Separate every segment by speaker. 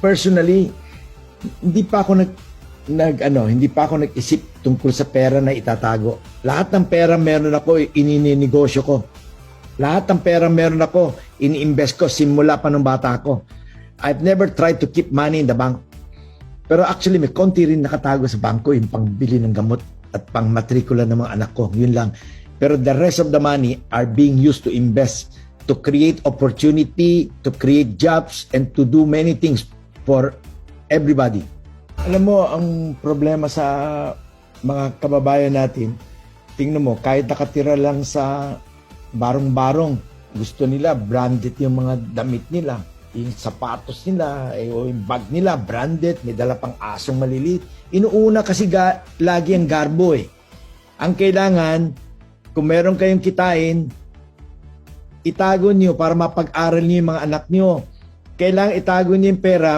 Speaker 1: personally, hindi pa ako nag-isip tungkol sa pera na itatago. Lahat ng pera meron ako, inininegosyo ko. Lahat ng pera meron ako, ini-invest ko simula pa nung bata ako. I've never tried to keep money in the bank. Pero actually, may konti rin nakatago sa bangko, yung pangbili ng gamot at pang matrikula ng mga anak ko. Yun lang. Pero the rest of the money are being used to invest, to create opportunity, to create jobs, and to do many things for everybody. Alam mo, ang problema sa mga kababayan natin, tingnan mo, kahit nakatira lang sa barong-barong, gusto nila branded yung mga damit nila. Yung sapatos nila, o yung bag nila, branded, may dala pang asong maliliit. Inuuna kasi lagi ang garbo eh. Ang kailangan, kung meron kayong kitain, itago niyo para mapag-aral niyo yung mga anak niyo. Kailangan itago niyo yung pera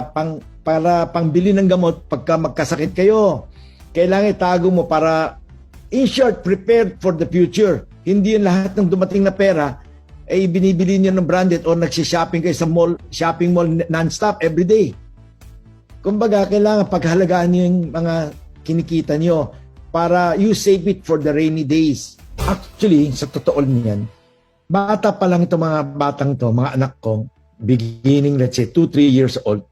Speaker 1: para pangbili ng gamot pagka magkasakit kayo. Kailangan itago mo para, in short, prepared for the future. Hindi yung lahat ng dumating na pera ay binibili niyo ng branded o nagsishopping kayo sa mall, shopping mall non-stop every day. Kumbaga, kailangan paghalagaan niyo yung mga kinikita niyo para you save it for the rainy days. Actually, sa totoo niyan, bata pa lang itong mga batang to, mga anak ko, beginning, let's say, 2-3 years old,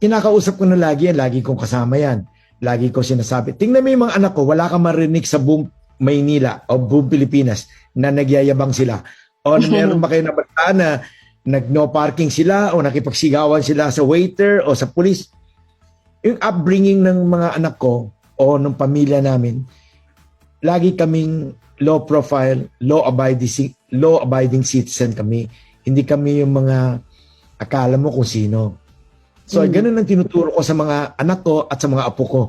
Speaker 1: kinakausap ko na lagi yan, lagi kong kasama yan. Lagi ko sinasabi, tingnan mo yung mga anak ko, wala kang marinig sa buong Maynila o buong Pilipinas na nagyayabang sila. O meron ba kayo nabalita na nag-no parking sila o nakipagsigawan sila sa waiter o sa police? Yung upbringing ng mga anak ko o ng pamilya namin, lagi kaming low profile, law-abiding citizen kami. Hindi kami yung mga akala mo kung sino. So, ganun ang tinuturo ko sa mga anak ko at sa mga apo ko.